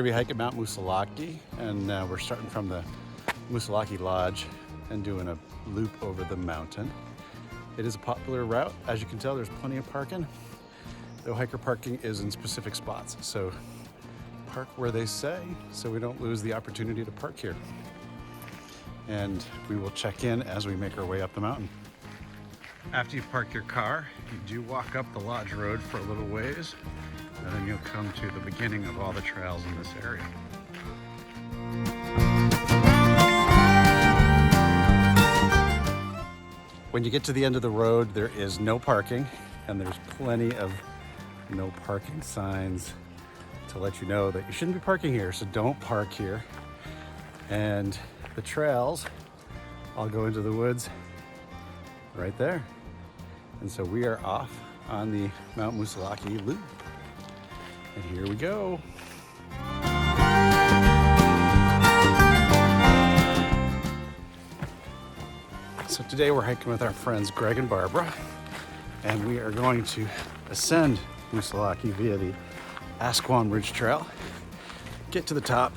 be hiking Mount Moosilauke, and we're starting from the Moosilauke Lodge and doing a loop over the mountain. It is a popular route. As you can tell, there's plenty of parking, though hiker parking is in specific spots. So park where they say, so we don't lose the opportunity to park here. And we will check in as we make our way up the mountain. After you park your car, you do walk up the Lodge Road for a little ways, and then you'll come to the beginning of all the trails in this area. When you get to the end of the road, there is no parking, and there's plenty of no parking signs to let you know that you shouldn't be parking here, so don't park here. And the trails all go into the woods right there. And so we are off on the Mount Moosilauke loop. And here we go. So today we're hiking with our friends Greg and Barbara, and we are going to ascend Moosilauke via the Asquam Ridge Trail, get to the top,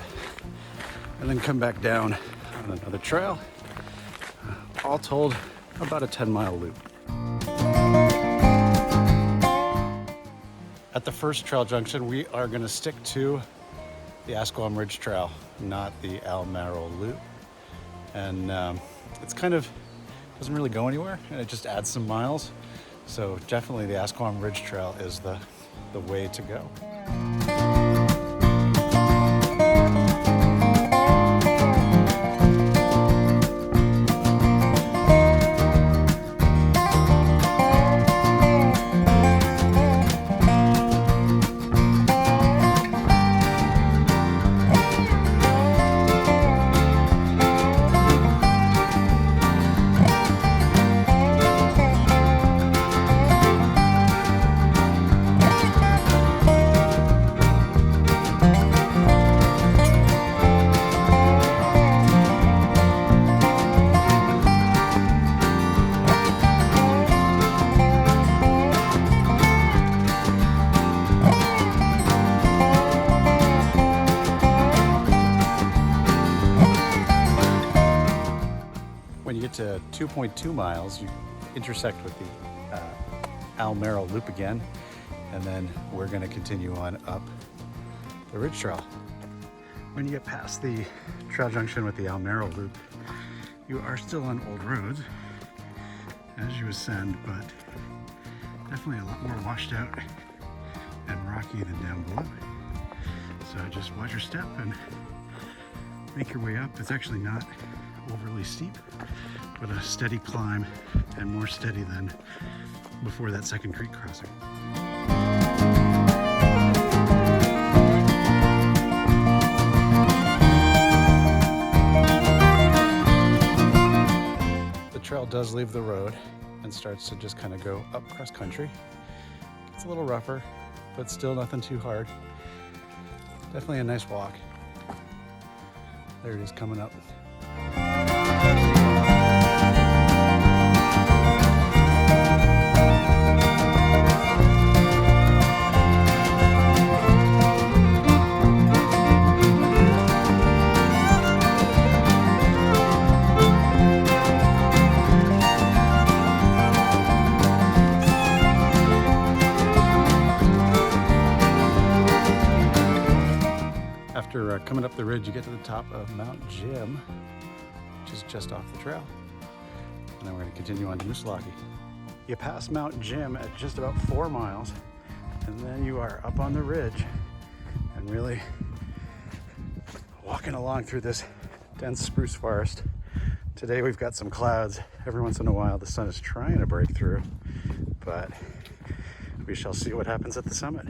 and then come back down on another trail. All told, about a 10-mile loop. At the first trail junction, we are going to stick to the Asquam Ridge Trail, not the Almaro Loop. And it's kind of doesn't really go anywhere, and it just adds some miles. So definitely the Asquam Ridge Trail is the way to go. When you get to 2.2 miles, you intersect with the Almaro Loop again, and then we're going to continue on up the Ridge Trail. When you get past the trail junction with the Almaro Loop, you are still on old roads as you ascend, but definitely a lot more washed out and rocky than down below. So just watch your step and make your way up. It's actually not overly steep, but a steady climb, and more steady than before that second creek crossing. The trail does leave the road and starts to just kind of go up cross country. It's a little rougher, but still nothing too hard. Definitely a nice walk. There it is coming up. After coming up the ridge, you get to the top of Mount Jim, which is just off the trail. And then we're going to continue on to Moosilauke. You pass Mount Jim at just about 4 miles, and then you are up on the ridge and really walking along through this dense spruce forest. Today we've got some clouds. Every once in a while the sun is trying to break through, but we shall see what happens at the summit.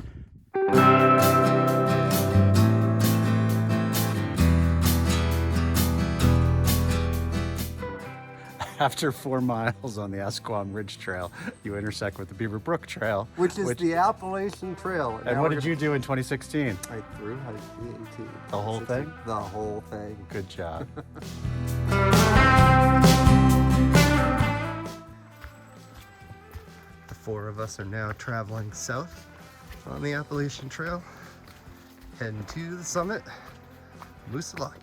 After 4 miles on the Asquam Ridge Trail, you intersect with the Beaver Brook Trail, which is the Appalachian Trail. And what did you do in 2016? I thru the whole thing? The whole thing. Good job. The 4 of us are now traveling south on the Appalachian Trail. Heading to the summit, Moosilauke.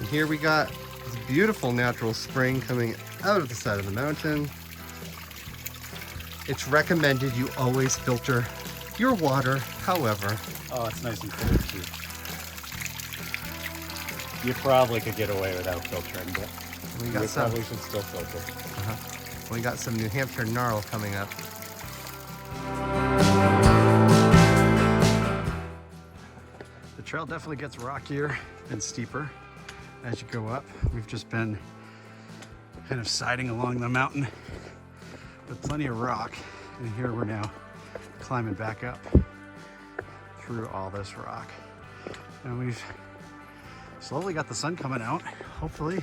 Here we got this beautiful natural spring coming out of the side of the mountain. It's recommended you always filter your water, however. Oh, it's nice and clear too. You probably could get away without filtering, but We got you some, probably should still filter. we got some New Hampshire gnarl coming up. The trail definitely gets rockier and steeper as you go up. We've just been kind of siding along the mountain with plenty of rock, and here we're now climbing back up through all this rock. And we've slowly got the sun coming out. Hopefully,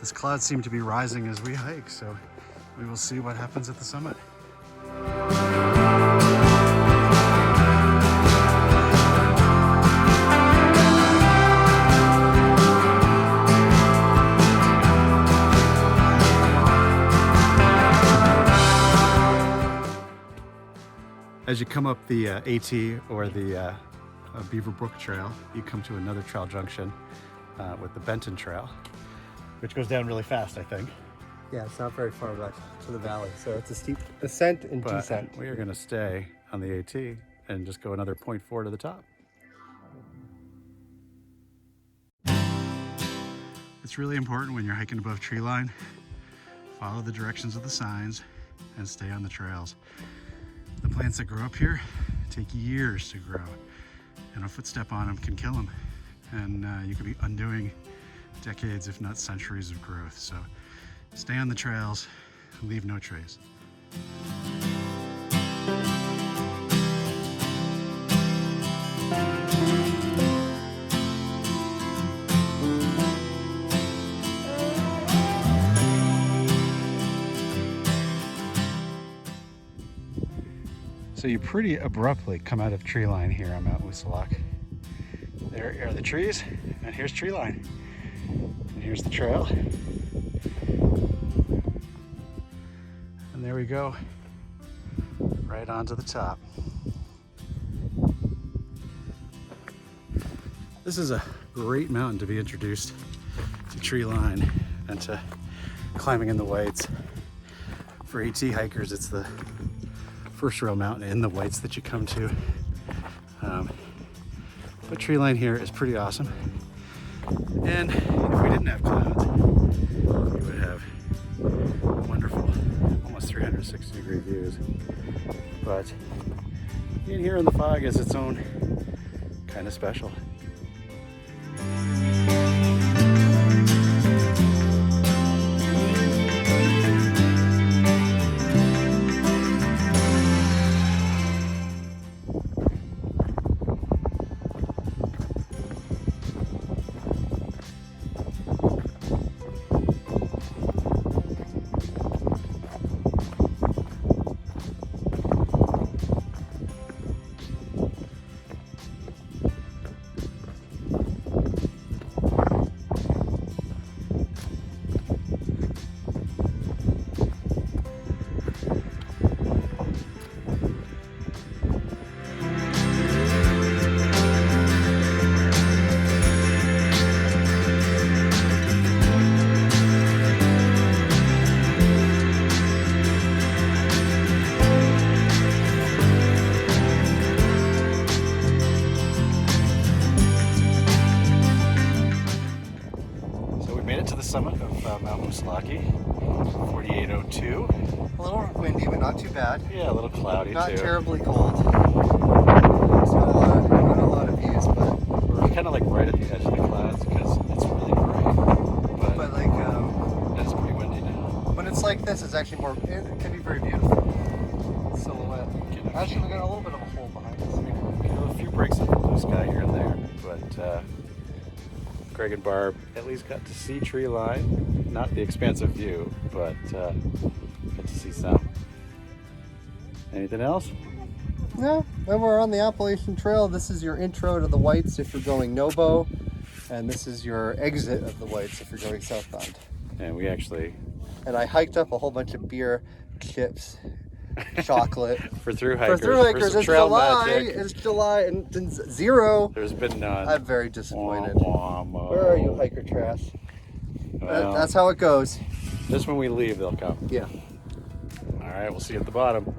this cloud seemed to be rising as we hike, so we will see what happens at the summit. As you come up the AT or the Beaver Brook Trail, you come to another trail junction with the Benton Trail, which goes down really fast, I think. Yeah, it's not very far back to the valley, so it's a steep ascent and But descent. we are going to stay on the AT and just go another 0.4 to the top. It's really important when you're hiking above tree line, follow the directions of the signs and stay on the trails. The plants that grow up here take years to grow, and a footstep on them can kill them. And you could be undoing decades, if not centuries of growth. So stay on the trails and leave no trace. So you pretty abruptly come out of tree line here on Mount Moosilauke. There are the trees, and here's tree line. And here's the trail. And there we go, right onto the top. This is a great mountain to be introduced to tree line and to climbing in the whites. For AT hikers, it's the first real mountain in the whites that you come to. But tree line here is pretty awesome. And if we didn't have clouds, we would have wonderful, almost 360 degree views. But being here in the fog is its own kind of special. Summit of Mount Moosilauke, 4802. A little windy, but not too bad. Yeah, a little cloudy Not too. terribly cold. It's not a lot of views, but We're kind of like right at the edge of the clouds because it's really bright. but like It's pretty windy now. when it's like this, it's actually more. It can be very beautiful. Silhouette. Actually, we got a little bit of a hole behind us. Get a few breaks of blue sky here and there, but Greg and Barb at least got to see tree line. Not the expansive view, but got to see some. Anything else? No, when we're on the Appalachian Trail, this is your intro to the Whites if you're going Nobo, and this is your exit of the Whites if you're going southbound. And we actually... And I hiked up a whole bunch of beer, chips, chocolate. For thru hikers, it's some trail July. magic. It's July and zero. There's been none. I'm very disappointed. Wah. Where are you, hiker trash? Well, That's how it goes. just when we leave, they'll come. Yeah. All right, we'll see you at the bottom.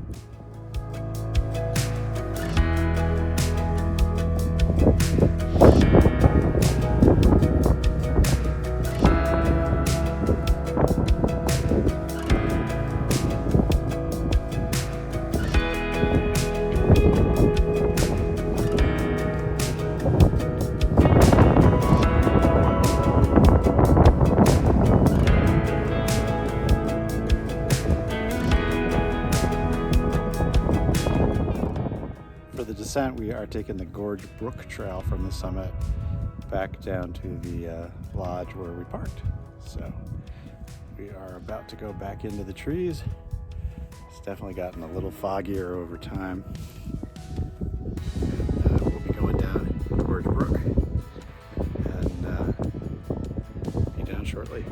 Descent, we are taking the Gorge Brook Trail from the summit back down to the lodge where we parked. So we are about to go back into the trees. It's definitely gotten a little foggier over time. We'll be going down Gorge Brook and be down shortly.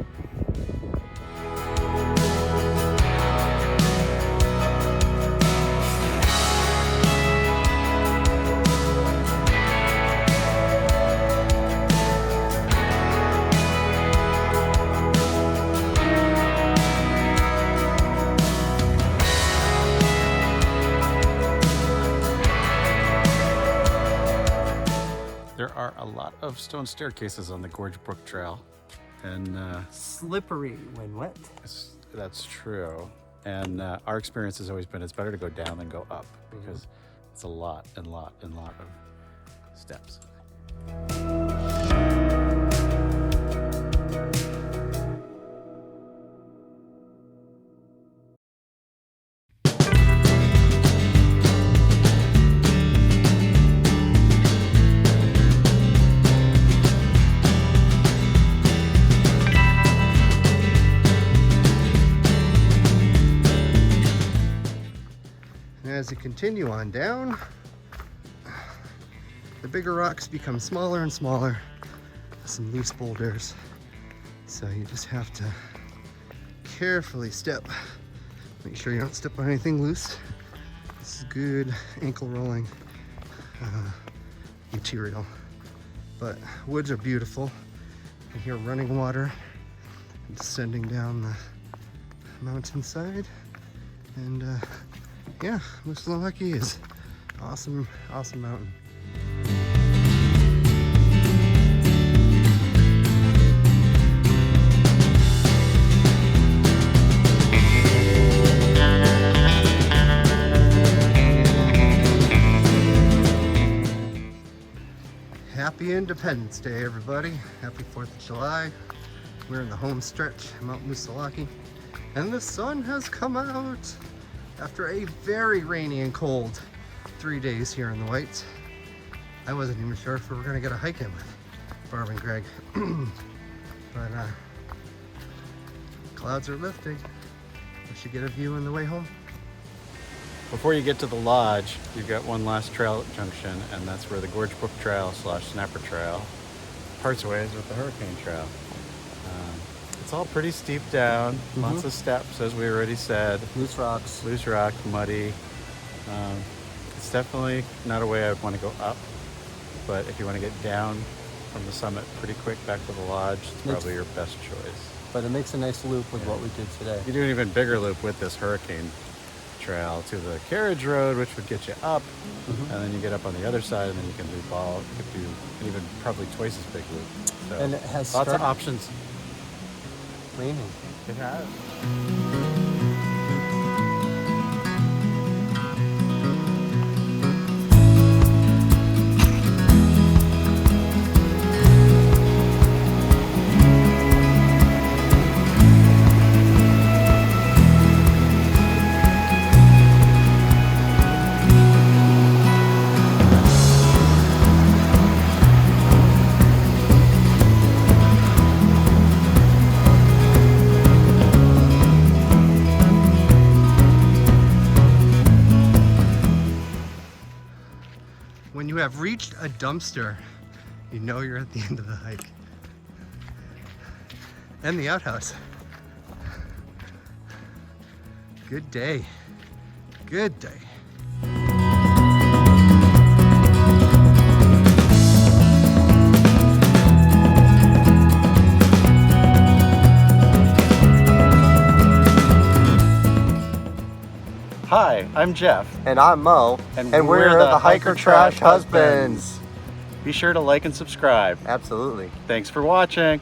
There are a lot of stone staircases on the Gorge Brook Trail, and Slippery when wet. that's true. And our experience has always been it's better to go down than go up because it's a lot of steps. As you continue on down, the bigger rocks become smaller and smaller, some loose boulders. So you just have to carefully step. Make sure you don't step on anything loose. This is good ankle rolling material. But woods are beautiful. You hear running water descending down the mountainside. And yeah, Moosilauke is awesome mountain. Happy Independence Day, everybody. Happy 4th of July. We're in the home stretch, Mount Moosilauke, and the sun has come out after a very rainy and cold 3 days here in the Whites. I wasn't even sure if we were gonna get a hike in with Barb and Greg. But clouds are lifting. We should get a view on the way home. Before you get to the lodge, you've got one last trail junction, and that's where the Gorge Brook Trail / Snapper Trail parts ways with the Hurricane Trail. It's all pretty steep down, lots of steps, as we already said. Loose rock, muddy. It's definitely not a way I would want to go up, but if you want to get down from the summit pretty quick back to the lodge, it's probably your best choice. But it makes a nice loop with what we did today. You do an even bigger loop with this Hurricane Trail to the carriage road, which would get you up, and then you get up on the other side, and then you can loop all. You could do an even probably twice as big loop. So And it has lots of options. raining. It has. have reached a dumpster, you know you're at the end of the hike. And the outhouse. Good day. Good day. Hi, I'm Jeff. And I'm Mo. And we're the Hiker Trash Husbands. Be sure to like and subscribe. Absolutely. Thanks for watching.